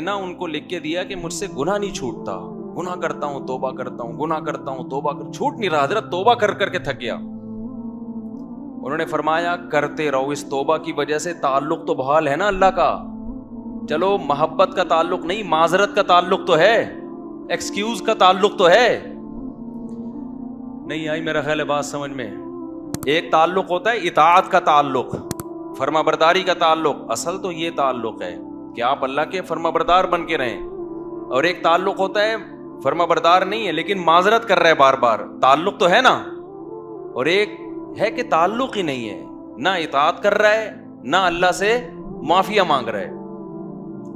نا ان کو لکھ کے دیا کہ مجھ سے گناہ نہیں چھوٹتا، گناہ کرتا ہوں توبہ کرتا ہوں، گناہ کرتا ہوں توبہ چھوٹ نہیں رہا، حضرت توبہ کر کر کے تھک گیا۔ انہوں نے فرمایا کرتے رہو، اس توبہ کی وجہ سے تعلق تو بحال ہے نا اللہ کا، چلو محبت کا تعلق نہیں، معذرت کا تعلق تو ہے، ایکسکیوز کا تعلق تو ہے۔ نہیں آئی میرا خیال ہے بات سمجھ میں؟ ایک تعلق ہوتا ہے اطاعت کا تعلق، فرما برداری کا تعلق، اصل تو یہ تعلق ہے کہ آپ اللہ کے فرما بردار بن کے رہیں، اور ایک تعلق ہوتا ہے فرما بردار نہیں ہے لیکن معذرت کر رہا ہے بار بار، تعلق تو ہے نا، اور ایک ہے کہ تعلق ہی نہیں ہے، نہ اطاعت کر رہا ہے نہ اللہ سے معافیا مانگ رہا ہے۔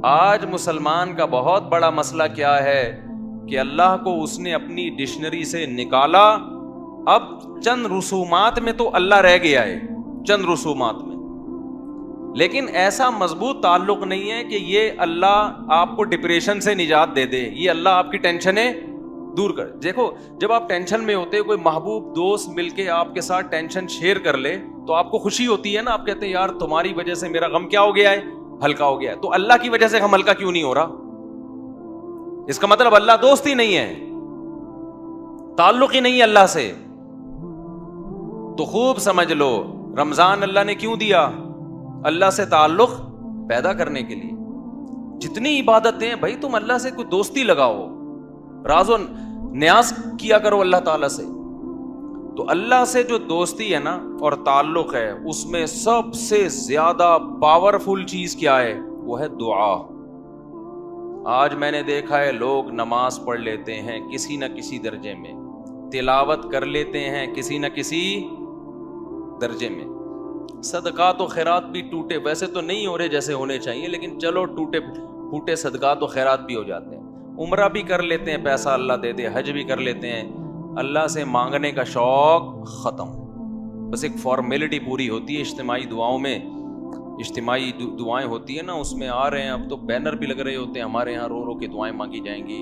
آج مسلمان کا بہت بڑا مسئلہ کیا ہے کہ اللہ کو اس نے اپنی ڈکشنری سے نکالا، اب چند رسومات میں تو اللہ رہ گیا ہے، چند رسومات میں، لیکن ایسا مضبوط تعلق نہیں ہے کہ یہ اللہ آپ کو ڈپریشن سے نجات دے دے، یہ اللہ آپ کی ٹینشنیں دور کر۔ دیکھو جب آپ ٹینشن میں ہوتے، کوئی محبوب دوست مل کے آپ کے ساتھ ٹینشن شیئر کر لے تو آپ کو خوشی ہوتی ہے نا، آپ کہتے ہیں یار تمہاری وجہ سے میرا غم کیا ہو گیا ہے، ہلکا ہو گیا ہے۔ تو اللہ کی وجہ سے غم ہلکا کیوں نہیں ہو رہا؟ اس کا مطلب اللہ دوست ہی نہیں ہے، تعلق ہی نہیں ہے اللہ سے۔ تو خوب سمجھ لو رمضان اللہ نے کیوں دیا؟ اللہ سے تعلق پیدا کرنے کے لیے۔ جتنی عبادتیں ہیں بھائی تم اللہ سے کوئی دوستی لگاؤ، راز و نیاز کیا کرو اللہ تعالیٰ سے۔ تو اللہ سے جو دوستی ہے نا اور تعلق ہے، اس میں سب سے زیادہ پاورفل چیز کیا ہے؟ وہ ہے دعا۔ آج میں نے دیکھا ہے لوگ نماز پڑھ لیتے ہیں کسی نہ کسی درجے میں، تلاوت کر لیتے ہیں کسی نہ کسی درجے میں، صدقات و خیرات بھی ٹوٹے ویسے تو نہیں ہو رہے جیسے ہونے چاہیے، لیکن چلو ٹوٹے پھوٹے صدقات و خیرات بھی ہو جاتے ہیں، عمرہ بھی کر لیتے ہیں پیسہ اللہ دے دے، حج بھی کر لیتے ہیں، اللہ سے مانگنے کا شوق ختم، بس ایک فارمیلٹی پوری ہوتی ہے۔ اجتماعی دعاؤں میں، اجتماعی دعائیں ہوتی ہیں نا، اس میں آ رہے ہیں، اب تو بینر بھی لگ رہے ہوتے ہیں ہمارے یہاں، رو رو کے دعائیں مانگی جائیں گی،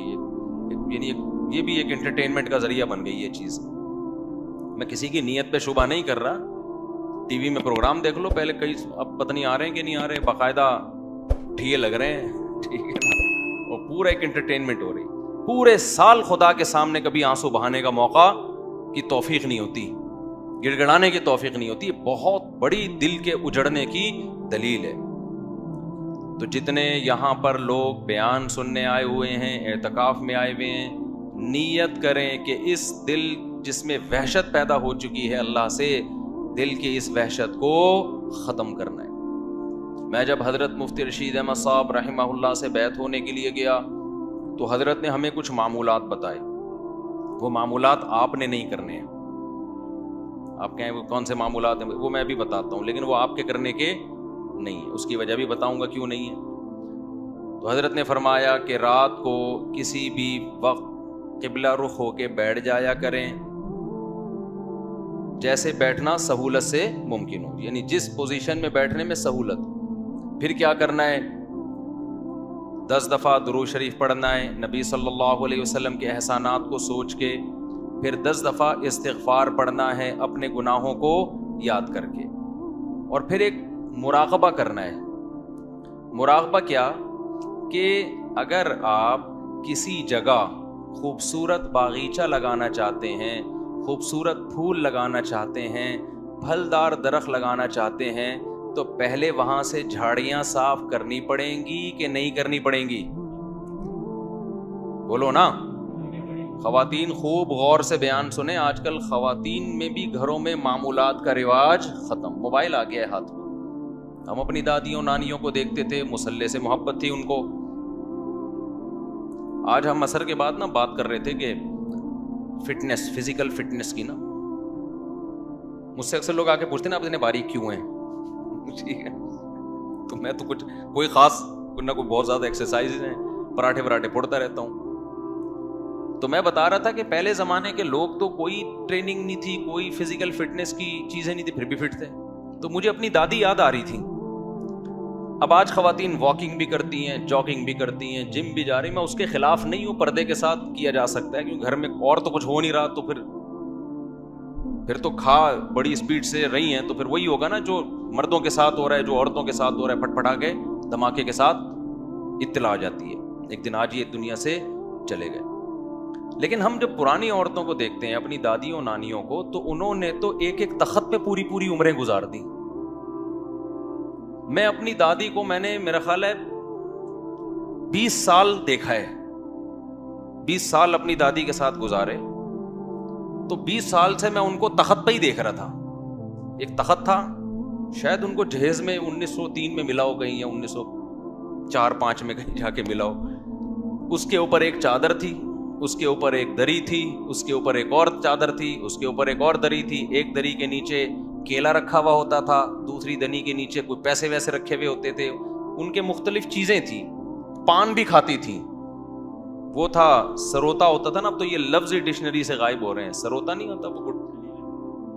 یعنی یہ بھی ایک انٹرٹینمنٹ کا ذریعہ بن گئی یہ چیز۔ میں کسی کی نیت پہ شبہ نہیں کر رہا، ٹی وی میں پروگرام دیکھ لو پہلے، کئی اب پتہ نہیں آ رہے ہیں کہ نہیں آ رہے، باقاعدہ ٹھیے لگ رہے ہیں، ٹھیک ہے نا، اور پورا ایک انٹرٹینمنٹ ہو رہی۔ پورے سال خدا کے سامنے کبھی آنسو بہانے کا موقع کی توفیق نہیں ہوتی، گڑ گڑانے کی توفیق نہیں ہوتی، بہت بڑی دل کے اجڑنے کی دلیل ہے۔ تو جتنے یہاں پر لوگ بیان سننے آئے ہوئے ہیں، اعتکاف میں آئے ہوئے ہیں، نیت کریں کہ اس دل جس میں وحشت پیدا ہو چکی ہے اللہ سے، دل کی اس وحشت کو ختم کرنا ہے۔ میں جب حضرت مفتی رشید احمد صاحب رحمہ اللہ سے بیعت ہونے کے لیے گیا تو حضرت نے ہمیں کچھ معمولات بتائے، وہ معمولات آپ نے نہیں کرنے ہیں۔ آپ کہیں وہ کون سے معمولات ہیں؟ وہ میں بھی بتاتا ہوں، لیکن وہ آپ کے کرنے کے نہیں ہیں، اس کی وجہ بھی بتاؤں گا کیوں نہیں ہے۔ تو حضرت نے فرمایا کہ رات کو کسی بھی وقت قبلہ رخ ہو کے بیٹھ جایا کریں، جیسے بیٹھنا سہولت سے ممکن ہو، یعنی جس پوزیشن میں بیٹھنے میں سہولت۔ پھر کیا کرنا ہے؟ 10 دفعہ درود شریف پڑھنا ہے نبی صلی اللہ علیہ وسلم کے احسانات کو سوچ کے، پھر 10 دفعہ استغفار پڑھنا ہے اپنے گناہوں کو یاد کر کے، اور پھر ایک مراقبہ کرنا ہے۔ مراقبہ کیا؟ کہ اگر آپ کسی جگہ خوبصورت باغیچہ لگانا چاہتے ہیں، خوبصورت پھول لگانا چاہتے ہیں، پھلدار درخت لگانا چاہتے ہیں، تو پہلے وہاں سے جھاڑیاں صاف کرنی پڑیں گی کہ نہیں کرنی پڑیں گی؟ بولو نا خواتین، خوب غور سے بیان سنیں۔ آج کل خواتین میں بھی گھروں میں معمولات کا رواج ختم، موبائل آ گیا ہے ہاتھ میں۔ ہم اپنی دادیوں نانیوں کو دیکھتے تھے، مصلے سے محبت تھی ان کو۔ آج ہم عصر کے بعد نا بات کر رہے تھے کہ فٹنس، فزیکل فٹنس کی نا، مجھ سے اکثر لوگ آ کے پوچھتے ہیں نا آپ اتنے باریک کیوں ہیں؟ ٹھیک ہے، تو میں تو کچھ کوئی خاص نہ کوئی بہت زیادہ ایکسرسائز ہیں، پراٹھے وراٹھے پڑتا رہتا ہوں۔ تو میں بتا رہا تھا کہ پہلے زمانے کے لوگ تو کوئی ٹریننگ نہیں تھی، کوئی فزیکل فٹنس کی چیزیں نہیں تھی، پھر بھی فٹ تھے۔ تو مجھے اپنی دادی یاد آ رہی تھی۔ اب آج خواتین واکنگ بھی کرتی ہیں، جاگنگ بھی کرتی ہیں، جم بھی جا رہی ہیں، میں اس کے خلاف نہیں ہوں، پردے کے ساتھ کیا جا سکتا ہے، کیونکہ گھر میں اور تو کچھ ہو نہیں رہا، تو پھر تو کھا بڑی اسپیڈ سے رہی ہیں، تو پھر وہی ہوگا نا جو مردوں کے ساتھ ہو رہا ہے، جو عورتوں کے ساتھ ہو رہا ہے، پھٹ پھٹا کے دھماکے کے ساتھ۔ اطلاع آ جاتی ہے ایک دن آج یہ دنیا سے چلے گئے. لیکن ہم جب پرانی عورتوں کو دیکھتے ہیں, اپنی دادیوں نانیوں کو, تو انہوں نے تو ایک ایک تخت پہ پوری پوری عمریں گزار دی. میں اپنی دادی کو میں نے میرا خیال ہے 20 سال دیکھا ہے, 20 سال اپنی دادی کے ساتھ گزارے. تو 20 سال سے میں ان کو تخت پہ ہی دیکھ رہا تھا. ایک تخت تھا, شاید ان کو جہیز میں 1903 میں ملا ہو کہیں, یا 1904-05 میں کہیں جا کے ملا ہو. اس کے اوپر ایک چادر تھی, اس کے اوپر ایک دری تھی, اس کے اوپر ایک اور چادر تھی, اس کے اوپر ایک اور دری تھی. ایک دری کے نیچے کیلا رکھا ہوا ہوتا تھا, دوسری دری کے نیچے کوئی پیسے ویسے رکھے ہوئے ہوتے تھے. ان کے مختلف چیزیں تھیں. پان بھی کھاتی تھیں. وہ تھا سروتا ہوتا تھا نا, اب تو یہ لفظ ڈکشنری سے غائب ہو رہے ہیں. سروتا نہیں ہوتا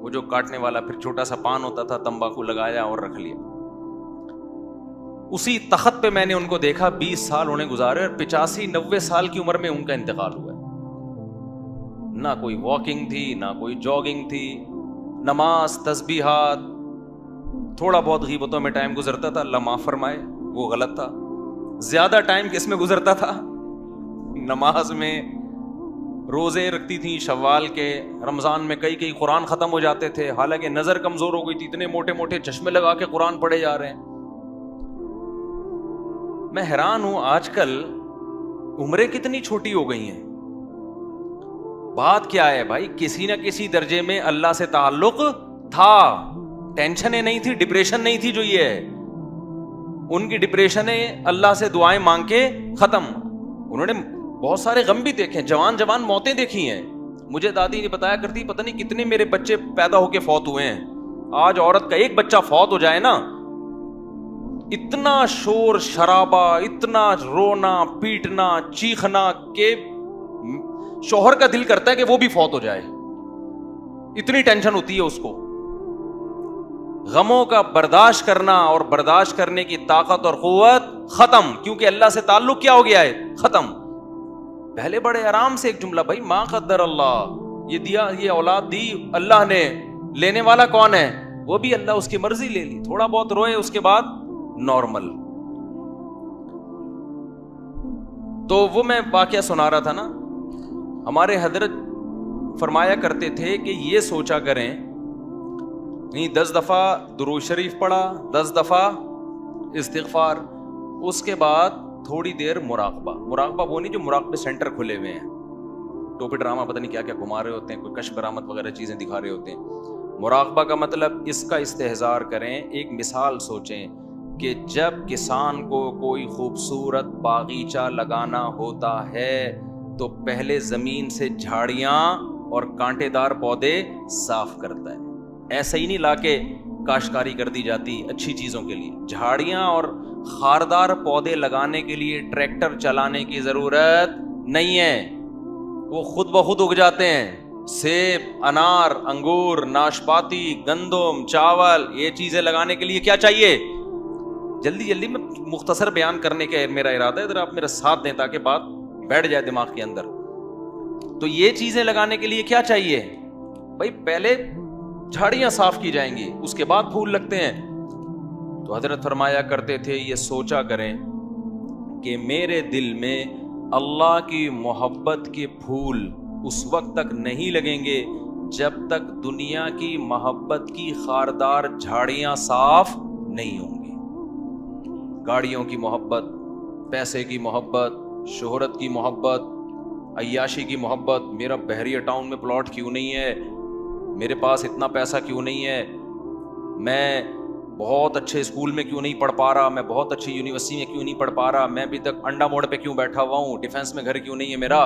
وہ جو کاٹنے والا, پھر چھوٹا سا پان ہوتا تھا, تمباکو لگایا اور رکھ لیا. اسی تخت پہ میں نے ان کو دیکھا. 20 سال انہیں گزارے, اور 85-90 سال کی عمر میں ان کا انتقال ہوا ہے. نہ کوئی واکنگ تھی, نہ کوئی جاگنگ تھی, نماز, تسبیحات, تھوڑا بہت غیبتوں میں ٹائم گزرتا تھا, اللہ معاف فرمائے وہ غلط تھا. زیادہ ٹائم کس میں گزرتا تھا؟ نماز میں. روزے رکھتی تھیں شوال کے, رمضان میں کئی قرآن ختم ہو جاتے تھے, حالانکہ نظر کمزور ہو گئی تھی, اتنے موٹے موٹے چشمے لگا کے قرآن پڑھے جا رہے ہیں. میں حیران ہوں آج کل عمریں کتنی چھوٹی ہو گئی ہیں. بات کیا ہے بھائی؟ کسی نہ کسی درجے میں اللہ سے تعلق تھا, ٹینشنیں نہیں تھی, ڈپریشن نہیں تھی جو یہ ہے. ان کی ڈپریشنیں اللہ سے دعائیں مانگ کے ختم. انہوں نے بہت سارے غم بھی دیکھے, جوان موتیں دیکھی ہیں. مجھے دادی نے بتایا کرتی, پتہ نہیں کتنے میرے بچے پیدا ہو کے فوت ہوئے ہیں. آج عورت کا ایک بچہ فوت ہو جائے نا, اتنا شور شرابہ, اتنا رونا پیٹنا چیخنا کہ شوہر کا دل کرتا ہے کہ وہ بھی فوت ہو جائے. اتنی ٹینشن ہوتی ہے اس کو. غموں کا برداشت کرنا اور برداشت کرنے کی طاقت اور قوت ختم, کیونکہ اللہ سے تعلق کیا ہو گیا ہے؟ ختم. پہلے بڑے آرام سے ایک جملہ, بھائی ما قدر اللہ, یہ دیا, یہ اولاد دی اللہ نے, لینے والا کون ہے؟ وہ بھی اللہ, اس کی مرضی لے لی. تھوڑا بہت روئے, اس کے بعد نارمل. تو وہ میں واقعہ سنا رہا تھا نا, ہمارے حضرت فرمایا کرتے تھے کہ یہ سوچا کریں, 10 دفعہ درود شریف پڑھا, 10 دفعہ استغفار, اس کے بعد تھوڑی دیر مراقبہ. مراقبہ وہ نہیں جو مراقبے سینٹر کھلے ہوئے ہیں, ٹوپی ڈرامہ پتہ نہیں کیا کیا گھما رہے ہوتے ہیں, کوئی کشف کرامت وغیرہ چیزیں دکھا رہے ہوتے ہیں. مراقبہ کا مطلب اس کا استحضار کریں. ایک مثال سوچیں کہ جب کسان کو کوئی خوبصورت باغیچہ لگانا ہوتا ہے تو پہلے زمین سے جھاڑیاں اور کانٹے دار پودے صاف کرتا ہے. ایسا ہی نہیں لا کے کاشتکاری کر دی جاتی اچھی چیزوں کے لیے. جھاڑیاں اور خاردار پودے لگانے کے لیے ٹریکٹر چلانے کی ضرورت نہیں ہے, وہ خود بخود اگ جاتے ہیں. سیب, انار, انگور, ناشپاتی, گندم, چاول, یہ چیزیں لگانے کے لیے کیا چاہیے؟ جلدی میں مختصر بیان کرنے کا میرا ارادہ ہے, ذرا آپ میرا ساتھ دیں تاکہ بات بیٹھ جائے دماغ کے اندر. تو یہ چیزیں لگانے کے لیے کیا چاہیے بھائی؟ پہلے جھاڑیاں صاف کی جائیں گی, اس کے بعد پھول لگتے ہیں. تو حضرت فرمایا کرتے تھے, یہ سوچا کریں کہ میرے دل میں اللہ کی محبت کے پھول اس وقت تک نہیں لگیں گے جب تک دنیا کی محبت کی خاردار جھاڑیاں صاف نہیں ہوں گی. گاڑیوں کی محبت, پیسے کی محبت, شہرت کی محبت, عیاشی کی محبت, میرا بحریہ ٹاؤن میں پلاٹ کیوں نہیں ہے, میرے پاس اتنا پیسہ کیوں نہیں ہے, میں بہت اچھے اسکول میں کیوں نہیں پڑھ پا رہا, میں بہت اچھی یونیورسٹی میں کیوں نہیں پڑھ پا رہا, میں ابھی تک انڈا موڑ پہ کیوں بیٹھا ہوا ہوں, ڈیفینس میں گھر کیوں نہیں ہے میرا.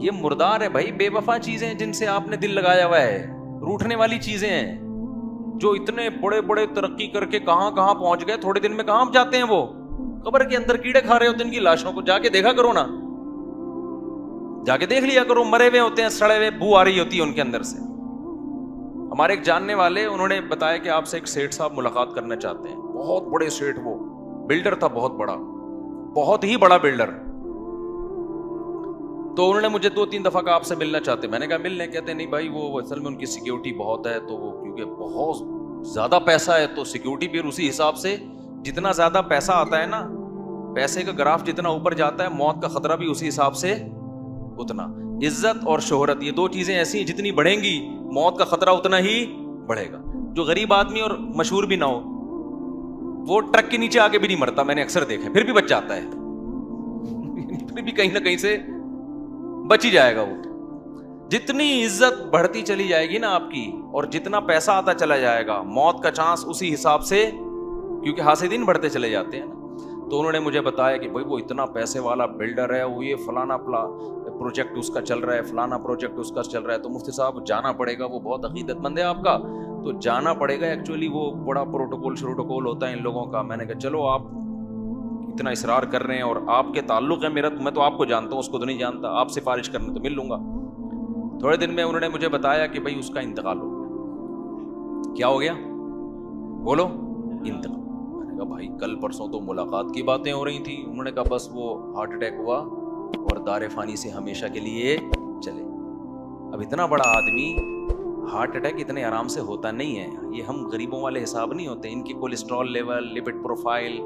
یہ مردار ہے بھائی, بے وفا چیزیں جن سے آپ نے دل لگایا ہوا ہے, روٹنے والی چیزیں ہیں. جو اتنے بڑے بڑے ترقی کر کے کہاں پہنچ گئے, تھوڑے دن میں کہاں جاتے ہیں وہ؟ قبر کے اندر کیڑے کھا رہے ہوتے ہیں ان کی لاشوں کو. جا کے دیکھا کرو نا, جا کے دیکھ لیا کرو, مرے ہوئے ہوتے ہیں, سڑے ہوئے, بو آ رہی ہوتی ہے ان کے اندر سے. ہمارے ایک جاننے والے, انہوں نے بتایا کہ آپ سے ایک سیٹھ صاحب ملاقات کرنا چاہتے ہیں. بہت بڑے سیٹھ, وہ بلڈر تھا, بہت بڑا, بہت ہی بڑا بلڈر. تو انہوں نے مجھے 2-3 دفعہ کہا آپ سے ملنا چاہتے ہیں. میں نے کہا مل لیں. کہتے نہیں بھائی وہ اصل میں ان کی سیکیورٹی بہت ہے, تو وہ کیونکہ بہت زیادہ پیسہ ہے تو سیکیورٹی بھی اسی حساب سے, جتنا زیادہ پیسہ آتا ہے نا, پیسے کا گراف جتنا اوپر جاتا ہے موت کا خطرہ بھی اسی حساب سے اتنا. عزت اور شہرت یہ دو چیزیں ایسی ہیں جتنی بڑھیں گی موت کا خطرہ اتنا ہی بڑھے گا. جو غریب آدمی اور مشہور بھی نہ ہو وہ ٹرک کے نیچے آگے بھی نہیں مرتا, میں نے اکثر دیکھا, پھر بھی بچ جاتا ہے, پھر بھی کہیں نہ کہیں سے بچ ہی جائے گا وہ. جتنی عزت بڑھتی چلی جائے گی نا آپ کی اور جتنا پیسہ آتا چلا جائے گا موت کا چانس اسی حساب سے, کیونکہ حاسدین بڑھتے چلے جاتے ہیں نا. تو انہوں نے مجھے بتایا کہ بھائی وہ اتنا پیسے والا بلڈر ہے, وہ یہ فلانا پروجیکٹ اس کا چل رہا ہے, فلانا پروجیکٹ اس کا چل رہا ہے, تو مفتی صاحب جانا پڑے گا, وہ بہت عقیدت مند ہے آپ کا, تو جانا پڑے گا. ایکچولی وہ بڑا پروٹوکول ہوتا ہے ان لوگوں کا. میں نے کہا چلو آپ اتنا اصرار کر رہے ہیں اور آپ کے تعلق ہے میرا, میں تو آپ کو جانتا ہوں, اس کو تو نہیں جانتا, آپ سفارش کرنے تو مل لوں گا. تھوڑے دن میں انہوں نے مجھے بتایا کہ بھائی اس کا انتقال ہو گیا. کیا ہو گیا بولو؟ انتقال. میں نے کہا بھائی کل پرسوں تو ملاقات کی باتیں ہو رہی تھیں. انہوں نے کہا بس وہ ہارٹ اٹیک ہوا اور دار فانی سے ہمیشہ کے لیے چلے. اب اتنا بڑا آدمی ہارٹ اٹیک اتنے آرام سے ہوتا نہیں ہے. یہ ہم غریبوں والے حساب نہیں ہوتے. ان کی cholesterol level, lipid profile,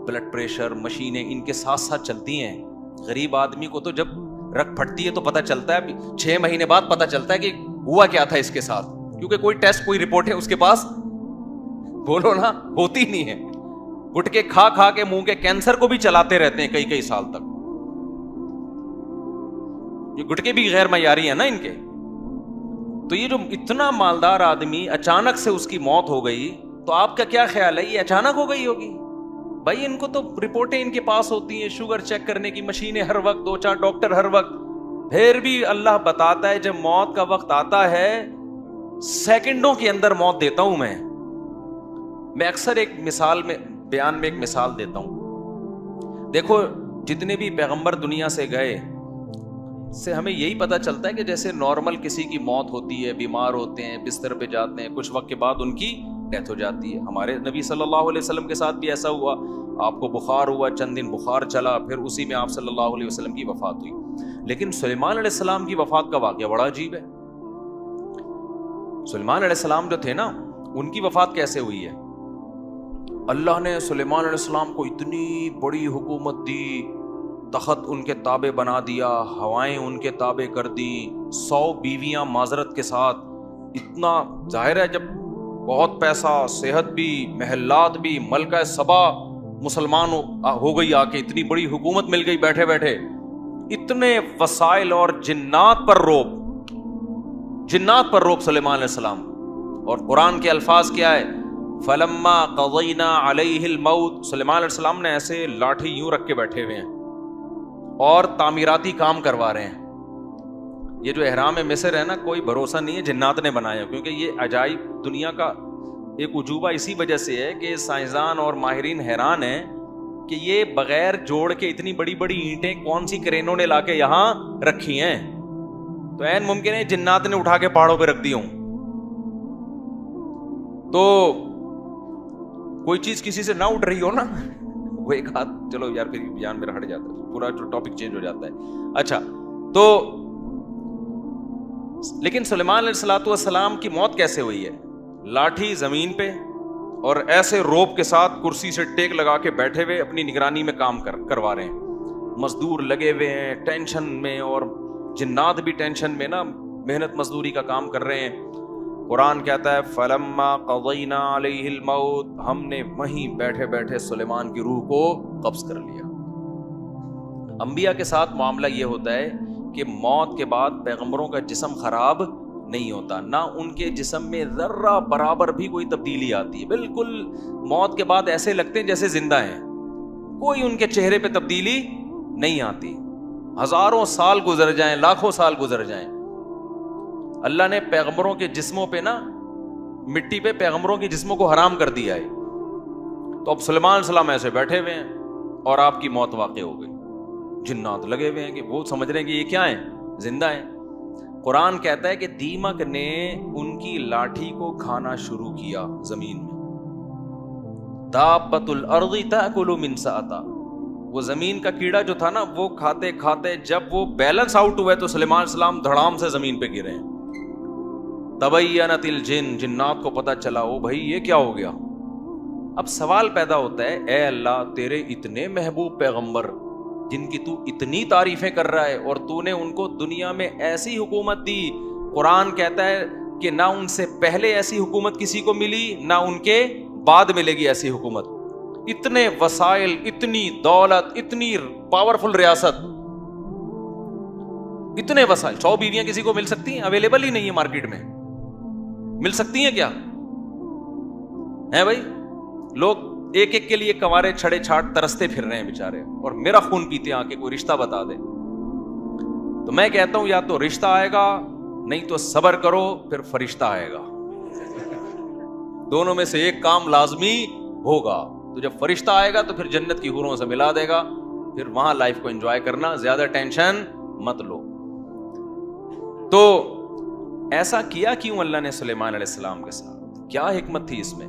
blood pressure, مشینیں ان کے ساتھ ساتھ چلتی ہیں. غریب آدمی کو تو جب رگ پھٹتی ہے تو پتہ چلتا ہے, 6 مہینے بعد پتہ چلتا ہے کہ ہوا کیا تھا اس کے ساتھ, کیونکہ کوئی ٹیسٹ کوئی رپورٹ ہے اس کے پاس بولو نا ہوتی نہیں ہے. گٹکے کھا کھا کے منہ کے کینسر کو بھی چلاتے رہتے ہیں کئی سال تک. یہ گٹکے بھی غیر معیاری ہیں نا ان کے. تو یہ جو اتنا مالدار آدمی اچانک سے اس کی موت ہو گئی, تو آپ کا کیا خیال ہے یہ اچانک ہو گئی ہوگی؟ بھائی ان کو تو رپورٹیں ان کے پاس ہوتی ہیں, شوگر چیک کرنے کی مشینیں ہر وقت, 2-4 ڈاکٹر ہر وقت. پھر بھی اللہ بتاتا ہے جب موت کا وقت آتا ہے سیکنڈوں کے اندر موت دیتا ہوں میں. میں اکثر ایک مثال میں بیان میں ایک مثال دیتا ہوں. دیکھو جتنے بھی پیغمبر دنیا سے گئے سے ہمیں یہی پتا چلتا ہے کہ جیسے نارمل کسی کی موت ہوتی ہے, بیمار ہوتے ہیں, بستر پہ جاتے ہیں, کچھ وقت کے بعد ان کی ڈیتھ ہو جاتی ہے. ہمارے نبی صلی اللہ علیہ وسلم کے ساتھ بھی ایسا ہوا. آپ کو بخار ہوا, چند دن بخار چلا, پھر اسی میں آپ صلی اللہ علیہ وسلم کی وفات ہوئی. لیکن سلیمان علیہ السلام کی وفات کا واقعہ بڑا عجیب ہے. سلیمان علیہ السلام جو تھے نا, ان کی وفات کیسے ہوئی ہے؟ اللہ نے سلیمان علیہ السلام کو اتنی بڑی حکومت دی, تخت ان کے تابع بنا دیا, ہوائیں ان کے تابع کر دی, 100 بیویاں معذرت کے ساتھ. اتنا ظاہر ہے جب بہت پیسہ, صحت بھی, محلات بھی, ملکہ سبا مسلمان ہو گئی, آ کے اتنی بڑی حکومت مل گئی بیٹھے بیٹھے, اتنے وسائل اور جنات پر روب سلیمان علیہ السلام. اور قرآن کے الفاظ کیا ہے؟ فلما قضینا علیہ الموت. سلیمان علیہ السلام نے ایسے لاٹھی یوں رکھ کے بیٹھے ہوئے ہیں اور تعمیراتی کام کروا رہے ہیں. یہ جو احرام مصر ہے نا, کوئی بھروسہ نہیں ہے جنات نے بنایا, کیونکہ یہ عجائب دنیا کا ایک عجوبہ اسی وجہ سے ہے کہ سائنسدان اور ماہرین حیران ہیں کہ یہ بغیر جوڑ کے اتنی بڑی بڑی اینٹیں کون سی کرینوں نے لا کے یہاں رکھی ہیں. تو عین ممکن ہے جنات نے اٹھا کے پہاڑوں پہ رکھ دی ہوں. تو کوئی چیز کسی سے نہ اٹھ رہی ہو نا, وہ ایک ہاتھ, چلو یار پھر بیان میرا ہٹ جاتا ہے, پورا جو ٹاپک چینج ہو جاتا ہے. اچھا, تو لیکن سلیمان علیہ السلام کی موت کیسے ہوئی ہے؟ لاٹھی زمین پہ اور ایسے روپ کے ساتھ کرسی سے ٹیک لگا کے بیٹھے ہوئے اپنی نگرانی میں کام کروا رہے ہیں. مزدور لگے ہوئے ہیں ٹینشن میں, اور جنات بھی ٹینشن میں نا, محنت مزدوری کا کام کر رہے ہیں. قرآن کہتا ہے فلما قضینا علیہ الموت, ہم نے وہیں بیٹھے بیٹھے سلیمان کی روح کو قبض کر لیا. انبیاء کے ساتھ معاملہ یہ ہوتا ہے کہ موت کے بعد پیغمبروں کا جسم خراب نہیں ہوتا, نہ ان کے جسم میں ذرہ برابر بھی کوئی تبدیلی آتی ہے. بالکل موت کے بعد ایسے لگتے ہیں جیسے زندہ ہیں, کوئی ان کے چہرے پہ تبدیلی نہیں آتی. ہزاروں سال گزر جائیں, لاکھوں سال گزر جائیں, اللہ نے پیغمبروں کے جسموں پہ نا, مٹی پہ پیغمبروں کے جسموں کو حرام کر دیا ہے. تو اب سلیمان علیہ السلام ایسے بیٹھے ہوئے ہیں اور آپ کی موت واقع ہو گئی. جنات لگے ہوئے ہیں کہ وہ سمجھ رہے ہیں کہ یہ کیا ہیں, زندہ ہیں. قرآن کہتا ہے کہ دیمک نے ان کی لاٹھی کو کھانا شروع کیا زمین میں. دابۃ الارض تاکل من سأتا, وہ زمین کا کیڑا جو تھا نا, وہ کھاتے کھاتے جب وہ بیلنس آؤٹ ہوئے تو سلیمان علیہ السلام دھڑام سے زمین پہ گرے. تبینت الجن, جنات کو پتہ چلا, او بھائی یہ کیا ہو گیا, اب سوال پیدا ہوتا ہے، اے اللہ تیرے اتنے محبوب پیغمبر جن کی تو اتنی تعریفیں کر رہا ہے اور تو نے ان کو دنیا میں ایسی حکومت دی، قرآن کہتا ہے کہ نہ ان سے پہلے ایسی حکومت کسی کو ملی نہ ان کے بعد ملے گی ایسی حکومت، اتنے وسائل، اتنی دولت، اتنی پاورفل ریاست، اتنے وسائل، 100 بیویاں کسی کو مل سکتی ہیں؟ اویلیبل ہی نہیں ہے مارکیٹ میں، مل سکتی ہیں کیا ہیں بھائی؟ لوگ ایک ایک کے لیے کنوارے چھڑے چھاٹ ترستے پھر رہے ہیں بیچارے، اور میرا خون پیتے آ کے کوئی رشتہ بتا دے۔ تو میں کہتا ہوں یا تو رشتہ آئے گا، نہیں تو صبر کرو پھر فرشتہ آئے گا، دونوں میں سے ایک کام لازمی ہوگا۔ تو جب فرشتہ آئے گا تو پھر جنت کی حوروں سے ملا دے گا، پھر وہاں لائف کو انجوائے کرنا، زیادہ ٹینشن مت لو۔ تو ایسا کیا کیوں اللہ نے سلیمان علیہ السلام کے ساتھ؟ کیا حکمت تھی اس میں؟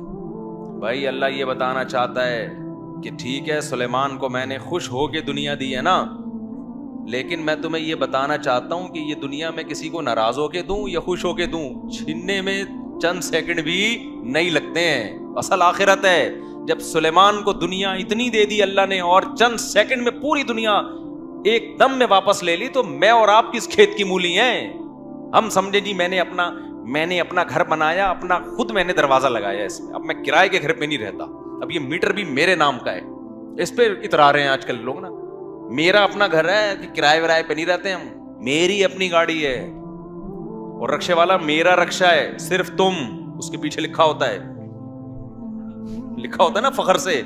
بھائی اللہ یہ بتانا چاہتا ہے کہ ٹھیک ہے سلیمان کو میں نے خوش ہو کے دنیا دی ہے نا، لیکن میں تمہیں یہ بتانا چاہتا ہوں کہ یہ دنیا میں کسی کو ناراض ہو کے دوں یا خوش ہو کے دوں، چھیننے میں چند سیکنڈ بھی نہیں لگتے ہیں، اصل آخرت ہے۔ جب سلیمان کو دنیا اتنی دے دی اللہ نے اور چند سیکنڈ میں پوری دنیا ایک دم میں واپس لے لی، تو میں اور آپ کس کھیت کی مولی ہیں؟ ہم سمجھے جی میں نے اپنا گھر بنایا، اپنا خود میں نے دروازہ لگایا اس میں، اب میں کرائے کے گھر پہ نہیں رہتا، اب یہ میٹر بھی میرے نام کا ہے۔ اس پہ اترا رہے ہیں آج کل لوگ نا، میرا اپنا گھر ہے کہ کرائے ورائے پہ نہیں رہتے ہم، میری اپنی گاڑی ہے، اور رکشے والا میرا رکشہ ہے، صرف تم، اس کے پیچھے لکھا ہوتا ہے نا فخر سے،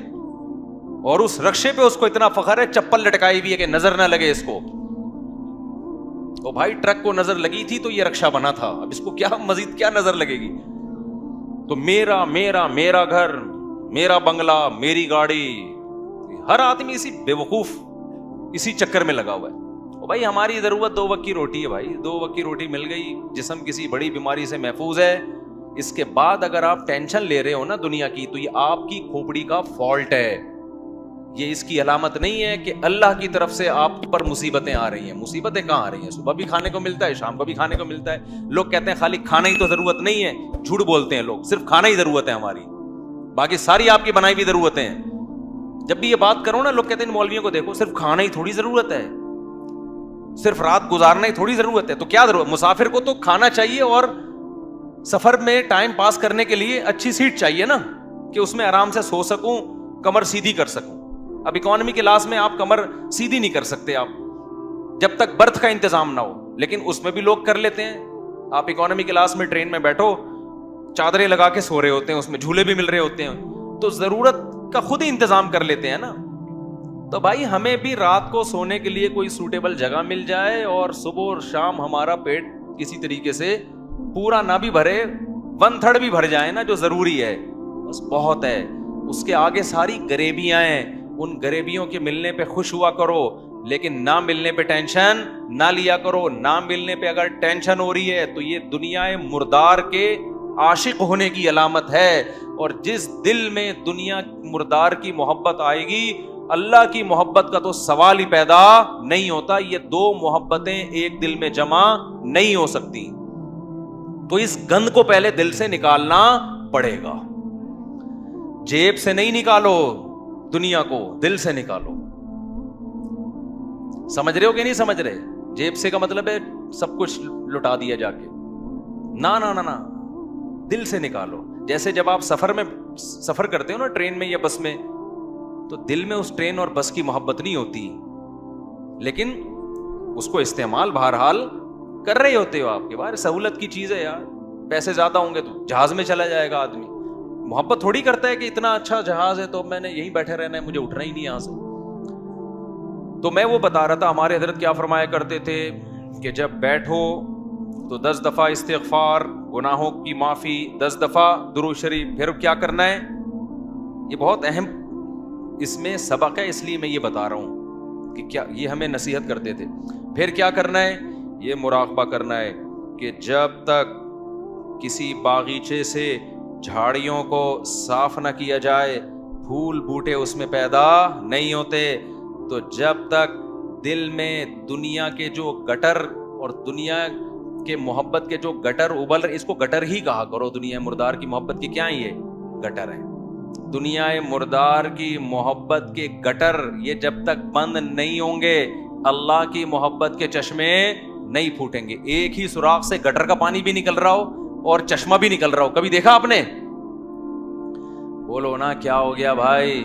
اور اس رکشے پہ اس کو اتنا فخر ہے چپل لٹکائی ہوئی ہے کہ نظر نہ لگے اس کو۔ او بھائی ٹرک کو نظر لگی تھی تو یہ رکشہ بنا تھا، اب اس کو کیا مزید کیا نظر لگے گی؟ تو میرا گھر، میرا بنگلہ، میری گاڑی، ہر آدمی اسی بے وقوف اسی چکر میں لگا ہوا ہے۔ او بھائی ہماری ضرورت 2 وقت کی روٹی ہے بھائی، 2 وقت کی روٹی مل گئی، جسم کسی بڑی بیماری سے محفوظ ہے۔ اس کے بعد اگر آپ ٹینشن لے رہے ہو نا دنیا کی، تو یہ آپ کی کھوپڑی کا فالٹ ہے، یہ اس کی علامت نہیں ہے کہ اللہ کی طرف سے آپ پر مصیبتیں آ رہی ہیں۔ مصیبتیں کہاں آ رہی ہیں؟ صبح بھی کھانے کو ملتا ہے، شام کو بھی کھانے کو ملتا ہے۔ لوگ کہتے ہیں خالی کھانا ہی تو ضرورت نہیں ہے، جھوٹ بولتے ہیں لوگ، صرف کھانا ہی ضرورت ہے ہماری، باقی ساری آپ کی بنائی ہوئی ضرورتیں ہیں۔ جب بھی یہ بات کرو نا لوگ کہتے ہیں مولویوں کو دیکھو، صرف کھانا ہی تھوڑی ضرورت ہے، صرف رات گزارنا ہی تھوڑی ضرورت ہے۔ تو کیا ضرورت؟ مسافر کو تو کھانا چاہیے اور سفر میں ٹائم پاس کرنے کے لیے اچھی سیٹ چاہیے نا، کہ اس میں آرام سے سو سکوں، کمر سیدھی کر سکوں۔ اب اکانومی کلاس میں آپ کمر سیدھی نہیں کر سکتے آپ جب تک برتھ کا انتظام نہ ہو، لیکن اس میں بھی لوگ کر لیتے ہیں۔ آپ اکانومی کلاس میں ٹرین میں بیٹھو، چادریں لگا کے سو رہے ہوتے ہیں، اس میں جھولے بھی مل رہے ہوتے ہیں، تو ضرورت کا خود ہی انتظام کر لیتے ہیں نا۔ تو بھائی ہمیں بھی رات کو سونے کے لیے کوئی سوٹیبل جگہ مل جائے، اور صبح اور شام ہمارا پیٹ کسی طریقے سے پورا نہ بھی بھرے، 1/3 بھی بھر جائے نا، جو ضروری ہے بس بہت ہے۔ اس کے آگے ساری غریبیاں ہیں، ان غریبیوں کے ملنے پہ خوش ہوا کرو، لیکن نہ ملنے پہ ٹینشن نہ لیا کرو۔ نہ ملنے پہ اگر ٹینشن ہو رہی ہے تو یہ دنیا مردار کے عاشق ہونے کی علامت ہے، اور جس دل میں دنیا مردار کی محبت آئے گی، اللہ کی محبت کا تو سوال ہی پیدا نہیں ہوتا۔ یہ 2 محبتیں ایک دل میں جمع نہیں ہو سکتی، تو اس گند کو پہلے دل سے نکالنا پڑے گا۔ جیب سے نہیں نکالو دنیا کو، دل سے نکالو۔ سمجھ رہے ہو کہ نہیں سمجھ رہے؟ جیب سے کا مطلب ہے سب کچھ لٹا دیا جا کے، نہ، دل سے نکالو۔ جیسے جب آپ سفر کرتے ہو نا ٹرین میں یا بس میں، تو دل میں اس ٹرین اور بس کی محبت نہیں ہوتی، لیکن اس کو استعمال بہرحال کر رہے ہوتے ہو آپ کے بارے، سہولت کی چیز ہے یار، پیسے زیادہ ہوں گے تو جہاز میں چلا جائے گا آدمی، محبت تھوڑی کرتا ہے کہ اتنا اچھا جہاز ہے تو میں نے یہیں بیٹھے رہنا ہے، مجھے اٹھنا ہی نہیں یہاں سے۔ تو میں وہ بتا رہا تھا ہمارے حضرت کیا فرمایا کرتے تھے کہ جب بیٹھو تو 10 دفعہ استغفار، گناہوں کی معافی، 10 دفعہ درود شریف، پھر کیا کرنا ہے؟ یہ بہت اہم اس میں سبق ہے، اس لیے میں یہ بتا رہا ہوں کہ کیا یہ ہمیں نصیحت کرتے تھے۔ پھر کیا کرنا ہے؟ یہ مراقبہ کرنا ہے کہ جب تک کسی باغیچے سے جھاڑیوں کو صاف نہ کیا جائے، پھول بوٹے اس میں پیدا نہیں ہوتے، تو جب تک دل میں دنیا کے جو گٹر اور دنیا کے محبت کے جو گٹر ابل رہے، اس کو گٹر ہی کہا کرو، دنیا مردار کی محبت کی کیا یہ گٹر ہے، دنیا مردار کی محبت کے گٹر یہ جب تک بند نہیں ہوں گے اللہ کی محبت کے چشمے نہیں پھوٹیں گے. ایک ہی سوراخ سے گٹر کا پانی بھی نکل رہا ہو اور چشمہ بھی نکل رہا ہو, کبھی دیکھا آپ نے؟ بولو نا کیا ہو گیا بھائی؟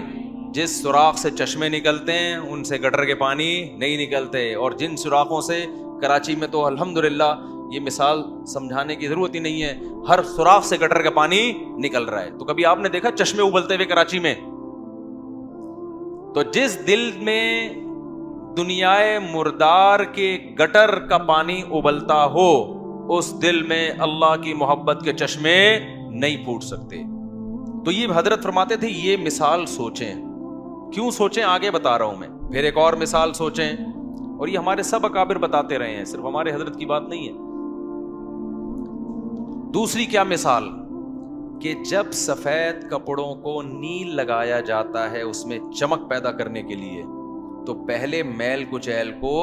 جس سوراخ سے چشمے نکلتے ہیں ان سے گٹر کے پانی نہیں نکلتے, اور جن سوراخوں سے, کراچی میں تو الحمدللہ یہ مثال سمجھانے کی ضرورت ہی نہیں ہے, ہر سوراخ سے گٹر کا پانی نکل رہا ہے. تو کبھی آپ نے دیکھا چشمے ابلتے ہوئے کراچی میں؟ تو جس دل میں دنیا مردار کے گٹر کا پانی ابلتا ہو اس دل میں اللہ کی محبت کے چشمے نہیں پھوٹ سکتے. تو یہ حضرت فرماتے تھے یہ مثال سوچیں. کیوں سوچیں آگے بتا رہا ہوں میں. پھر ایک اور مثال سوچیں, اور یہ ہمارے سب اکابر بتاتے رہے ہیں, صرف ہمارے حضرت کی بات نہیں ہے. دوسری کیا مثال کہ جب سفید کپڑوں کو نیل لگایا جاتا ہے اس میں چمک پیدا کرنے کے لیے, تو پہلے میل کچیل کو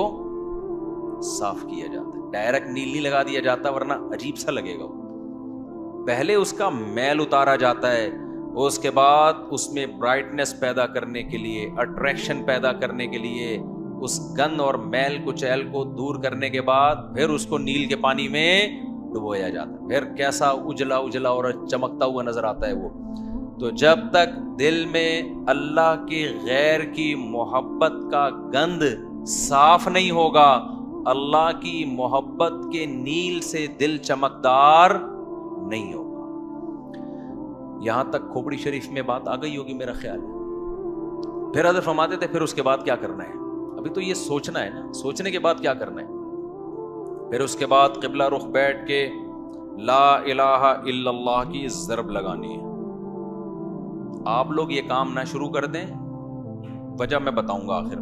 صاف کیا جاتا ہے. ڈائریکٹ نیل نہیں لگا دیا جاتا ورنہ عجیب سا لگے گا. پہلے اس کا میل اتارا جاتا ہے, اس کے بعد اس میں برائٹنس پیدا کرنے کے لیے, اٹریکشن پیدا کرنے کے لیے, اس گند اور میل کچیل کو دور کرنے کے بعد پھر اس کو نیل کے پانی میں ڈبویا جاتا ہے. پھر کیسا اجلا اجلا اور چمکتا ہوا نظر آتا ہے وہ. تو جب تک دل میں اللہ کے غیر کی محبت کا گند صاف نہیں ہوگا, اللہ کی محبت کے نیل سے دل چمکدار نہیں ہوگا. یہاں تک کھوپڑی شریف میں بات آ گئی ہوگی میرا خیال ہے. پھر حضرت فرماتے تھے پھر اس کے بعد کیا کرنا ہے. ابھی تو یہ سوچنا ہے نا, سوچنے کے بعد کیا کرنا ہے. پھر اس کے بعد قبلہ رخ بیٹھ کے لا الہ الا اللہ کی ضرب لگانی ہے. آپ لوگ یہ کام نہ شروع کر دیں, وجہ میں بتاؤں گا آخر.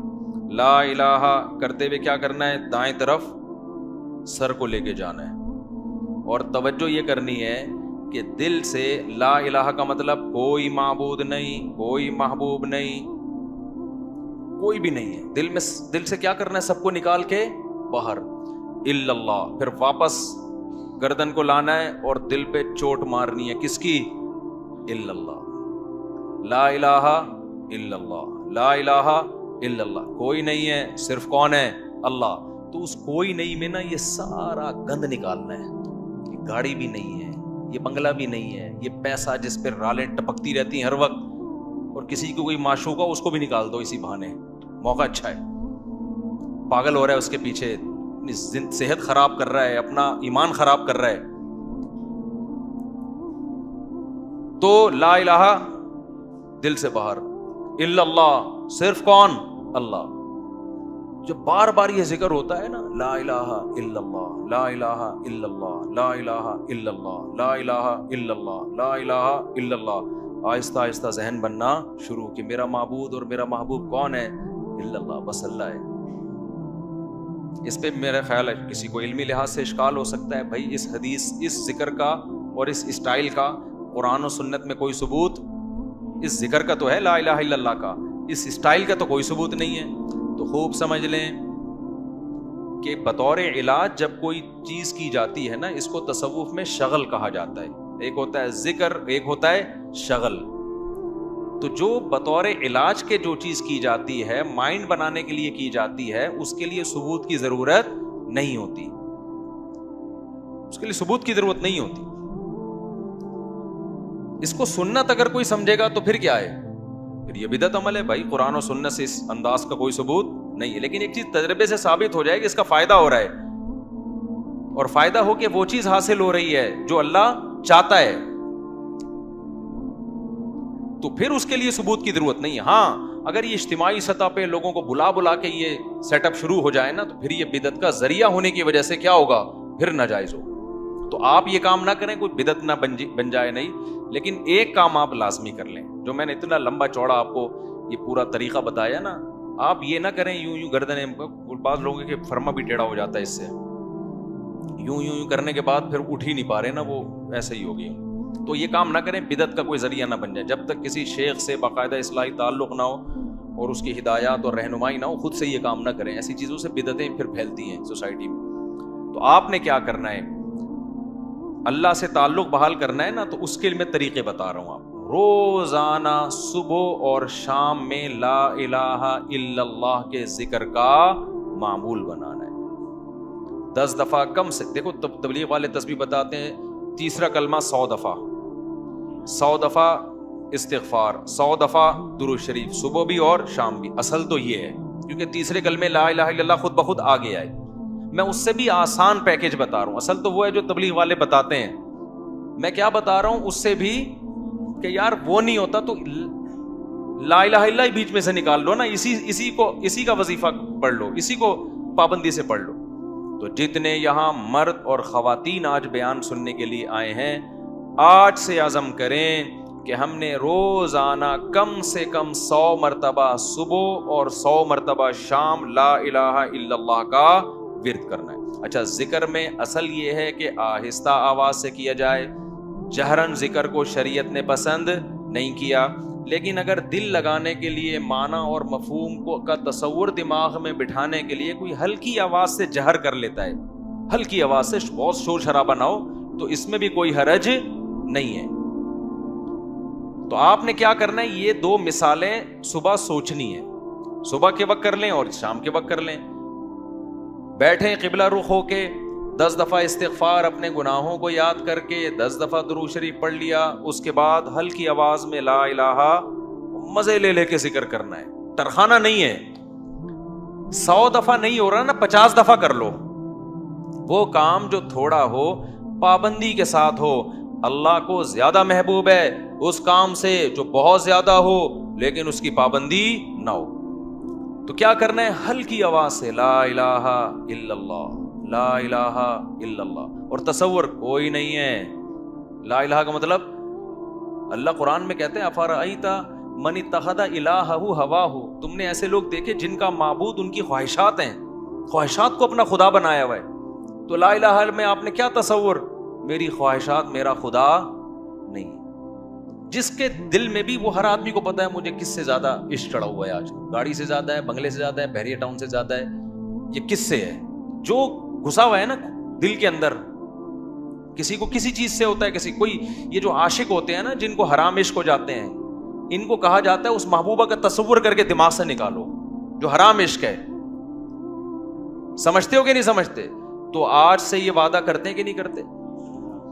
لا الہ کرتے ہوئے کیا کرنا ہے, دائیں طرف سر کو لے کے جانا ہے, اور توجہ یہ کرنی ہے کہ دل سے لا الہ کا مطلب کوئی معبود نہیں, کوئی محبوب نہیں, کوئی بھی نہیں ہے. دل میں دل سے کیا کرنا ہے, سب کو نکال کے باہر الا اللہ. پھر واپس گردن کو لانا ہے اور دل پہ چوٹ مارنی ہے. کس کی؟ الا اللہ. لا الہ الا اللہ, لا الہ الا اللہ. کوئی نہیں ہے, صرف کون ہے؟ اللہ. تو اس کوئی نہیں میں نا یہ سارا گند نکالنا ہے. یہ گاڑی بھی نہیں ہے, یہ بنگلہ بھی نہیں ہے, یہ پیسہ جس پہ رالیں ٹپکتی رہتی ہیں ہر وقت, اور کسی کو کوئی معشوق ہو اس کو بھی نکال دو اسی بہانے, موقع اچھا ہے. پاگل ہو رہا ہے اس کے پیچھے, اپنی صحت خراب کر رہا ہے, اپنا ایمان خراب کر رہا ہے. تو لا الہ دل سے باہر, الا اللہ صرف کون؟ اللہ. جب بار بار یہ ذکر ہوتا ہے نا, لا الہ الا اللہ, لا الہ الا اللہ, لا الہ الا اللہ, لا الہ الا اللہ, لا الہ الا اللہ, آہستہ آہستہ ذہن بننا شروع کہ میرا معبود اور میرا محبوب کون ہے؟ الا اللہ, بس اللہ ہے. اس پہ میرا خیال ہے کسی کو علمی لحاظ سے اشکال ہو سکتا ہے, بھائی اس حدیث, اس ذکر کا اور اس اسٹائل کا قرآن و سنت میں کوئی ثبوت, اس ذکر کا تو ہے لا الہ الا اللہ کا, اس اسٹائل کا تو کوئی ثبوت نہیں ہے. تو خوب سمجھ لیں کہ بطور علاج جب کوئی چیز کی جاتی ہے نا, اس کو تصوف میں شغل کہا جاتا ہے. ایک ہوتا ہے ذکر, ایک ہوتا ہے شغل. تو جو بطور علاج کے جو چیز کی جاتی ہے, مائنڈ بنانے کے لیے کی جاتی ہے, اس کے لیے ثبوت کی ضرورت نہیں ہوتی, اس کے لیے ثبوت کی ضرورت نہیں ہوتی. اس کو سنت اگر کوئی سمجھے گا تو پھر کیا ہے, پھر یہ بدعت عمل ہے. بھائی قرآن و سنت سے اس انداز کا کوئی ثبوت نہیں ہے, لیکن ایک چیز تجربے سے ثابت ہو جائے کہ اس کا فائدہ ہو رہا ہے, اور فائدہ ہو کے وہ چیز حاصل ہو رہی ہے جو اللہ چاہتا ہے, تو پھر اس کے لیے ثبوت کی ضرورت نہیں ہے. ہاں اگر یہ اجتماعی سطح پہ لوگوں کو بلا بلا کے یہ سیٹ اپ شروع ہو جائے نا, تو پھر یہ بدعت کا ذریعہ ہونے کی وجہ سے کیا ہوگا, پھر ناجائز ہوگا. تو آپ یہ کام نہ کریں, کوئی بدعت نہ بن جائے نہیں, لیکن ایک کام آپ لازمی کر لیں. جو میں نے اتنا لمبا چوڑا آپ کو یہ پورا طریقہ بتایا نا, آپ یہ نہ کریں یوں گردنیں, بعض لوگوں کے فرما بھی ٹیڑھا ہو جاتا ہے اس سے, یوں کرنے کے بعد پھر اٹھ ہی نہیں پا رہے نا, وہ ایسے ہی ہوگی. تو یہ کام نہ کریں, بدعت کا کوئی ذریعہ نہ بن جائے. جب تک کسی شیخ سے باقاعدہ اصلاحی تعلق نہ ہو اور اس کی ہدایات اور رہنمائی نہ ہو, خود سے یہ کام نہ کریں. ایسی چیزوں سے بدعتیں پھر پھیلتی ہیں سوسائٹی میں. تو آپ نے کیا کرنا ہے, اللہ سے تعلق بحال کرنا ہے نا, تو اس کے میں طریقے بتا رہا ہوں. آپ روزانہ صبح اور شام میں لا الہ الا اللہ کے ذکر کا معمول بنانا ہے. 10 دفعہ کم سے. دیکھو تبلیغ والے تسبیح بتاتے ہیں تیسرا کلمہ 100 دفعہ، 100 دفعہ استغفار، 100 دفعہ درود شریف، صبح بھی اور شام بھی. اصل تو یہ ہے کیونکہ تیسرے کلمے لا الہ الا اللہ خود بخود آ گیا ہے. میں اس سے بھی آسان پیکج بتا رہا ہوں. اصل تو وہ ہے جو تبلیغ والے بتاتے ہیں. میں کیا بتا رہا ہوں اس سے بھی کہ یار وہ نہیں ہوتا تو لا الہ الا اللہ بیچ میں سے نکال لو نا، اسی کا وظیفہ پڑھ لو، اسی کو پابندی سے پڑھ لو. تو جتنے یہاں مرد اور خواتین آج بیان سننے کے لیے آئے ہیں، آج سے عزم کریں کہ ہم نے روزانہ کم سے کم 100 مرتبہ صبح اور 100 مرتبہ شام لا الہ الا اللہ کا ورد کرنا ہے. اچھا، ذکر میں اصل یہ ہے کہ آہستہ آواز سے کیا جائے. جہرن ذکر کو شریعت نے پسند نہیں کیا، لیکن اگر دل لگانے کے لیے معنی اور مفہوم کو کا تصور دماغ میں بٹھانے کے لیے کوئی ہلکی آواز سے جہر کر لیتا ہے، ہلکی آواز سے، بہت شور شرابہ نہ ہو، تو اس میں بھی کوئی حرج نہیں ہے. تو آپ نے کیا کرنا ہے، یہ 2 مثالیں صبح سوچنی ہے. صبح کے وقت کر لیں اور شام کے وقت کر لیں. بیٹھیں قبلہ رخ ہو کے، 10 دفعہ استغفار اپنے گناہوں کو یاد کر کے، 10 دفعہ درود شریف پڑھ لیا. اس کے بعد ہلکی آواز میں لا الہ مزے لے لے کے ذکر کرنا ہے، ترخانہ نہیں ہے. 100 دفعہ نہیں ہو رہا نا، 50 دفعہ کر لو. وہ کام جو تھوڑا ہو پابندی کے ساتھ ہو. اللہ کو زیادہ محبوب ہے اس کام سے جو بہت زیادہ ہو لیکن اس کی پابندی نہ ہو. تو کیا کرنا ہے، ہلکی آواز سے لا الہ الا اللہ، لا الہ الا اللہ. اور تصور کوئی نہیں ہے. لا الہ کا مطلب اللہ قرآن میں کہتے ہیں افرأیت من اتخذ الہہ ہواہ. تم نے ایسے لوگ دیکھے جن کا معبود ان کی خواہشات ہیں، خواہشات کو اپنا خدا بنایا ہوا ہے. تو لا الہ میں آپ نے کیا تصور، میری خواہشات میرا خدا نہیں. جس کے دل میں بھی، وہ ہر آدمی کو پتا ہے مجھے کس سے زیادہ عشق چڑھا ہوا ہے آج. گاڑی سے زیادہ ہے، بنگلے سے زیادہ ہے، بحریہ ٹاؤن سے زیادہ ہے. یہ کس سے ہے؟ جو گھسا ہوا ہے نا دل کے اندر. کسی کو کسی چیز سے ہوتا ہے، کسی کوئی. یہ جو عاشق ہوتے ہیں نا جن کو حرام عشق ہو جاتے ہیں، ان کو کہا جاتا ہے اس محبوبہ کا تصور کر کے دماغ سے نکالو جو حرام عشق ہے. سمجھتے ہو کہ نہیں سمجھتے؟ تو آج سے یہ وعدہ کرتے ہیں کہ نہیں کرتے؟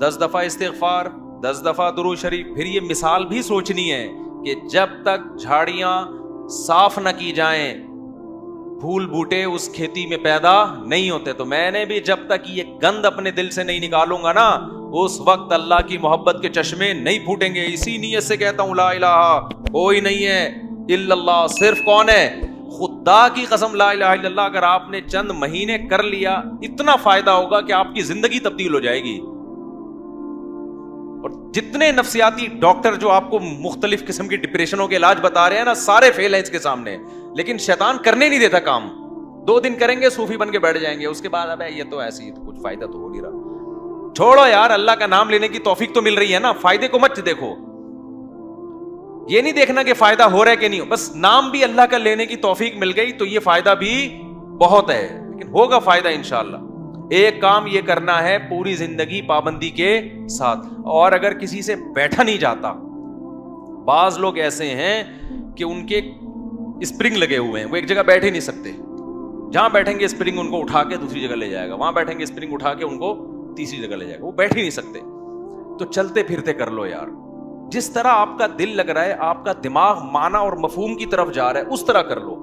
10 دفعہ استغفار، 10 دفعہ درود شریف. پھر یہ مثال بھی سوچنی ہے کہ جب تک جھاڑیاں صاف نہ کی جائیں، پھول بوٹے اس کھیتی میں پیدا نہیں ہوتے. تو میں نے بھی جب تک یہ گند اپنے دل سے نہیں نکالوں گا نا، اس وقت اللہ کی محبت کے چشمے نہیں پھوٹیں گے. اسی نیت سے کہتا ہوں لا الہ کوئی نہیں ہے الا اللہ. صرف کون ہے؟ خدا کی قسم لا الہ الا اللہ اگر آپ نے چند مہینے کر لیا، اتنا فائدہ ہوگا کہ آپ کی زندگی تبدیل ہو جائے گی. اور جتنے نفسیاتی ڈاکٹر جو آپ کو مختلف قسم کی ڈپریشنوں کے علاج بتا رہے ہیں نا، سارے فیل ہیں اس کے سامنے. لیکن شیطان کرنے نہیں دیتا کام. 2 دن کریں گے صوفی بن کے بیٹھ جائیں گے، اس کے بعد ابے یہ تو ایسی ہی، تو کچھ فائدہ تو ہو نہیں رہا. چھوڑو یار، اللہ کا نام لینے کی توفیق تو مل رہی ہے نا. فائدے کو مت دیکھو، یہ نہیں دیکھنا کہ فائدہ ہو رہا ہے کہ نہیں ہو. بس نام بھی اللہ کا لینے کی توفیق مل گئی تو یہ فائدہ بھی بہت ہے، لیکن ہوگا فائدہ انشاءاللہ. ایک کام یہ کرنا ہے پوری زندگی پابندی کے ساتھ. اور اگر کسی سے بیٹھا نہیں جاتا، بعض لوگ ایسے ہیں کہ ان کے اسپرنگ لگے ہوئے ہیں، وہ ایک جگہ بیٹھ ہی نہیں سکتے. جہاں بیٹھیں گے اسپرنگ ان کو اٹھا کے دوسری جگہ لے جائے گا، وہاں بیٹھیں گے اسپرنگ اٹھا کے ان کو تیسری جگہ لے جائے گا. وہ بیٹھ ہی نہیں سکتے. تو چلتے پھرتے کر لو یار. جس طرح آپ کا دل لگ رہا ہے، آپ کا دماغ معنی اور مفہوم کی طرف جا رہا ہے، اس طرح کر لو.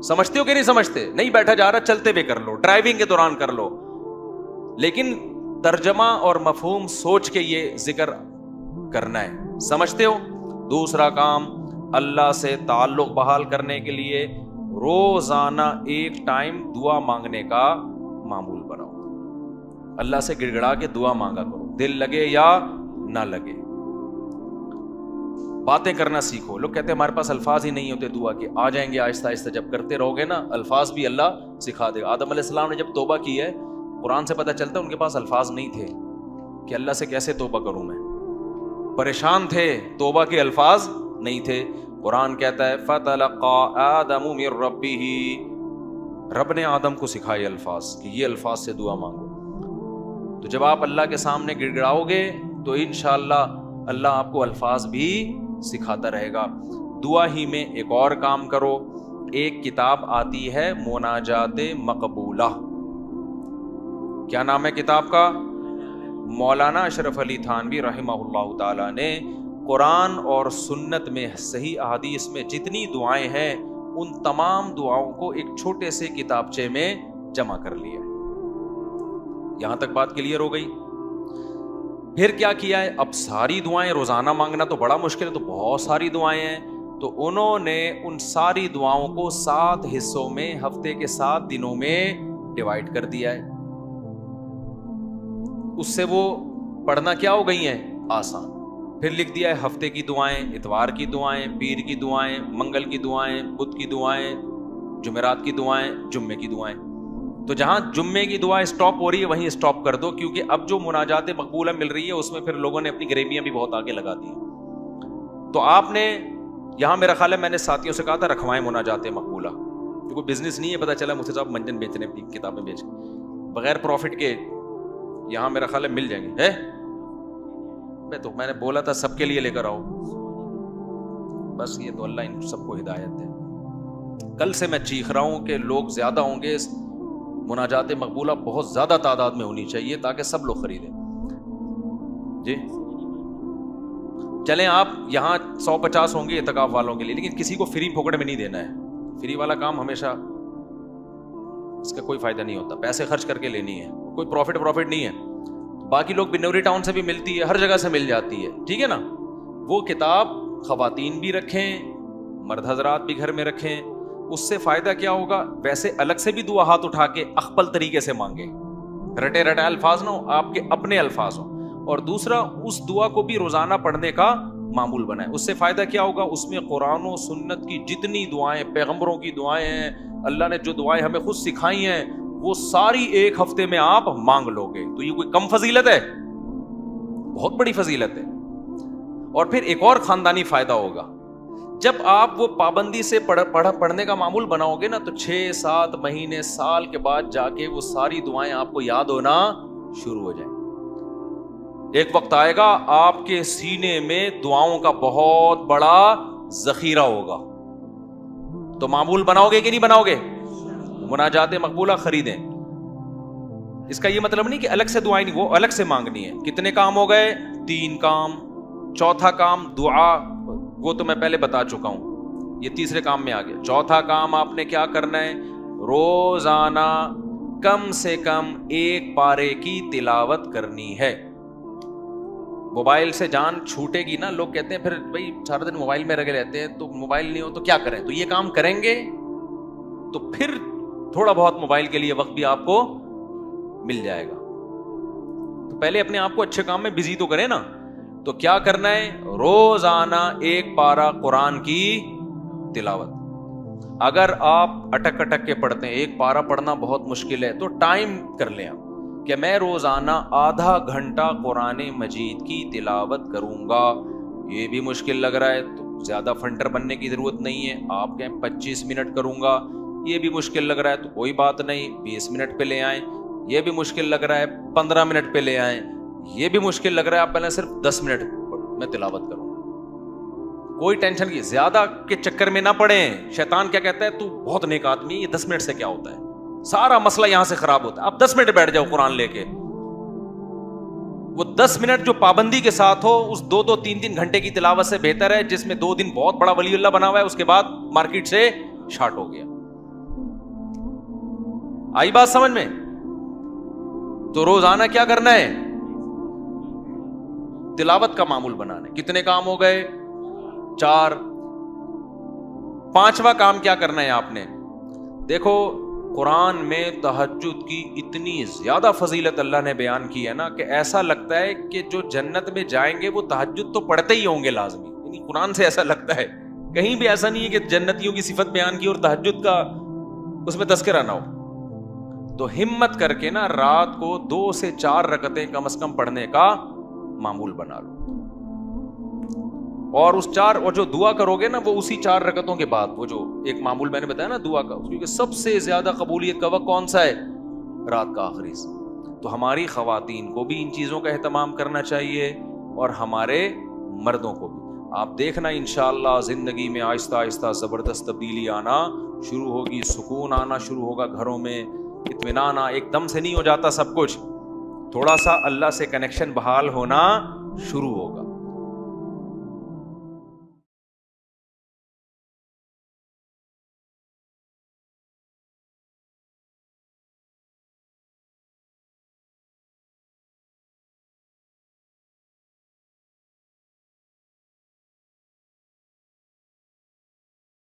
سمجھتے ہو کہ نہیں سمجھتے؟ نہیں بیٹھا جا رہا، چلتے ہوئے کر لو، ڈرائیونگ کے دوران کر لو، لیکن ترجمہ اور مفہوم سوچ کے یہ ذکر کرنا ہے. سمجھتے ہو؟ دوسرا کام، اللہ سے تعلق بحال کرنے کے لیے روزانہ ایک ٹائم دعا مانگنے کا معمول بناؤ. اللہ سے گڑ گڑا کے دعا مانگا کرو، دل لگے یا نہ لگے. باتیں کرنا سیکھو. لوگ کہتے ہیں ہمارے پاس الفاظ ہی نہیں ہوتے دعا کے. آ جائیں گے آہستہ آہستہ. جب کرتے رہو گے نا، الفاظ بھی اللہ سکھا دے گا. آدم علیہ السلام نے جب توبہ کی ہے، قرآن سے پتہ چلتا ہے ان کے پاس الفاظ نہیں تھے کہ اللہ سے کیسے توبہ کروں. میں پریشان تھے، توبہ کے الفاظ نہیں تھے. قرآن کہتا ہے فَتَلَقَّى آدَمُ مِن رَبِّهِ، رب نے آدم کو سکھائے الفاظ کہ یہ الفاظ سے دعا مانگو. تو جب آپ اللہ کے سامنے گڑ گڑاؤ گے تو انشاءاللہ اللہ آپ کو الفاظ بھی سکھاتا رہے گا. دعا ہی میں ایک اور کام کرو, ایک کتاب آتی ہے مناجات مقبولہ. کیا نام ہے کتاب کا؟ مولانا اشرف علی تھانوی رحمہ اللہ تعالی نے قرآن اور سنت میں صحیح احادیث میں جتنی دعائیں ہیں ان تمام دعاؤں کو ایک چھوٹے سے کتابچے میں جمع کر لیا. یہاں تک بات کلیئر ہو گئی. پھر کیا کیا ہے؟ اب ساری دعائیں روزانہ مانگنا تو بڑا مشکل ہے, تو بہت ساری دعائیں ہیں, تو انہوں نے ان ساری دعاؤں کو 7 حصوں میں ہفتے کے 7 دنوں میں ڈیوائیڈ کر دیا ہے. اس سے وہ پڑھنا کیا ہو گئی ہیں؟ آسان. پھر لکھ دیا ہے ہفتے کی دعائیں, اتوار کی دعائیں, پیر کی دعائیں, منگل کی دعائیں, بدھ کی دعائیں, جمعرات کی دعائیں, جمعے کی دعائیں. تو جہاں جمعے کی دعا اسٹاپ ہو رہی ہے وہیں اسٹاپ کر دو, کیونکہ اب جو مناجات مقبولہ مل رہی ہے اس میں پھر لوگوں نے اپنی گریویاں بھی بہت آگے لگا دی ہیں. تو آپ نے یہاں, میرا خیال ہے میں نے ساتھیوں سے کہا تھا رکھوائیں مناجات مقبولہ, کوئی بزنس نہیں ہے, پتہ چلا مجھ سے صاحب منجن بیچنے اپنی کتابیں بیچ بغیر پروفٹ کے, یہاں میرا خیال ہے مل جائیں گے. تو میں نے بولا تھا سب کے لیے لے کر آؤ, بس یہ تو اللہ ان سب کو ہدایت دے. کل سے میں چیخ رہا ہوں کہ لوگ زیادہ ہوں گے, مناجات مقبولہ بہت زیادہ تعداد میں ہونی چاہیے تاکہ سب لوگ خریدیں. جی چلیں, آپ یہاں 150 ہوں گے اعتکاف والوں کے لیے, لیکن کسی کو فری پھوکٹ میں نہیں دینا ہے. فری والا کام ہمیشہ اس کا کوئی فائدہ نہیں ہوتا, پیسے خرچ کر کے لینی ہے, کوئی پروفٹ نہیں ہے. باقی لوگ بنوری ٹاؤن سے بھی ملتی ہے, ہر جگہ سے مل جاتی ہے, ٹھیک ہے نا. وہ کتاب خواتین بھی رکھیں, مرد حضرات بھی گھر میں رکھیں. اس سے فائدہ کیا ہوگا؟ ویسے الگ سے بھی دعا ہاتھ اٹھا کے اخپل طریقے سے مانگے, رٹے رٹے الفاظ نہ ہو, آپ کے اپنے الفاظ ہوں. اور دوسرا, اس دعا کو بھی روزانہ پڑھنے کا معمول بنائے. اس سے فائدہ کیا ہوگا؟ اس میں قرآن و سنت کی جتنی دعائیں, پیغمبروں کی دعائیں ہیں, اللہ نے جو دعائیں ہمیں خود سکھائی ہیں, وہ ساری ایک ہفتے میں آپ مانگ لو گے. تو یہ کوئی کم فضیلت ہے؟ بہت بڑی فضیلت ہے. اور پھر ایک اور خاندانی فائدہ ہوگا, جب آپ وہ پابندی سے پڑھنے کا معمول بناؤ گے نا, تو 6-7 مہینے, سال کے بعد جا کے وہ ساری دعائیں آپ کو یاد ہونا شروع ہو جائیں. ایک وقت آئے گا آپ کے سینے میں دعاؤں کا بہت بڑا ذخیرہ ہوگا. تو معمول بناؤ گے کہ نہیں بناؤ گے؟ مناجات مقبولہ خریدیں. اس کا یہ مطلب نہیں کہ الگ سے دعائیں نہیں, وہ الگ سے مانگنی ہے. کتنے کام ہو گئے؟ 3 کام. چوتھا کام دعا, وہ تو میں پہلے بتا چکا ہوں, یہ تیسرے کام میں آ گیا. چوتھا کام آپ نے کیا کرنا ہے؟ روزانہ کم سے کم 1 پارے کی تلاوت کرنی ہے. موبائل سے جان چھوٹے گی نا, لوگ کہتے ہیں پھر بھائی سارا دن موبائل میں لگے رہتے ہیں, تو موبائل نہیں ہو تو کیا کریں. تو یہ کام کریں گے تو پھر تھوڑا بہت موبائل کے لیے وقت بھی آپ کو مل جائے گا. تو پہلے اپنے آپ کو اچھے کام میں بزی تو کریں نا. تو کیا کرنا ہے؟ روزانہ 1 پارہ قرآن کی تلاوت. اگر آپ اٹک کے پڑھتے ہیں, 1 پارہ پڑھنا بہت مشکل ہے, تو ٹائم کر لیں آپ کہ میں روزانہ آدھا گھنٹہ قرآن مجید کی تلاوت کروں گا. یہ بھی مشکل لگ رہا ہے تو زیادہ فنٹر بننے کی ضرورت نہیں ہے, آپ کہیں 25 منٹ کروں گا. یہ بھی مشکل لگ رہا ہے تو کوئی بات نہیں, 20 منٹ پہ لے آئیں. یہ بھی مشکل لگ رہا ہے 15 منٹ پہ لے آئیں. یہ بھی مشکل لگ رہا ہے آپ پہلے صرف 10 منٹ میں تلاوت کروں گا. کوئی ٹینشن کی زیادہ کے چکر میں نہ پڑیں. شیطان کیا کہتا ہے, تو بہت نیک آدمی, یہ 10 منٹ سے کیا ہوتا ہے, سارا مسئلہ یہاں سے خراب ہوتا ہے. اب 10 منٹ بیٹھ جاؤ قرآن لے کے. وہ 10 منٹ جو پابندی کے ساتھ ہو, اس 2-3 گھنٹے کی تلاوت سے بہتر ہے جس میں 2 دن بہت بڑا ولی اللہ بنا ہوا ہے, اس کے بعد مارکیٹ سے شارٹ ہو گیا. آئی بات سمجھ میں؟ تو روزانہ کیا کرنا ہے؟ تلاوت کا معمول بنانا ہے. کتنے کام ہو گئے؟ 4. 5واں کام کیا کرنا ہے آپ نے؟ دیکھو قرآن میں تہجد کی اتنی زیادہ فضیلت اللہ نے بیان کی ہے نا, کہ ایسا لگتا ہے کہ جو جنت میں جائیں گے وہ تہجد تو پڑھتے ہی ہوں گے لازمی. یعنی قرآن سے ایسا لگتا ہے, کہیں بھی ایسا نہیں ہے کہ جنتیوں کی صفت بیان کی اور تہجد کا اس میں تذکرہ نہ ہو. تو ہمت کر کے نا رات کو 2 سے 4 رکعتیں کم از کم پڑھنے کا معمول بنا لو. اور اس 4 اور جو دعا کرو گے نا وہ اسی 4 رکعتوں کے بعد, وہ جو ایک معمول میں نے بتایا نا دعا کا, کیونکہ سب سے زیادہ قبولیت کا وقت کون سا ہے؟ رات کا آخری سے. تو ہماری خواتین کو بھی ان چیزوں کا اہتمام کرنا چاہیے, اور ہمارے مردوں کو بھی. آپ دیکھنا انشاءاللہ زندگی میں آہستہ آہستہ زبردست تبدیلی آنا شروع ہوگی, سکون آنا شروع ہوگا گھروں میں, اطمینان. ایک دم سے نہیں ہو جاتا سب کچھ, تھوڑا سا اللہ سے کنیکشن بحال ہونا شروع ہوگا.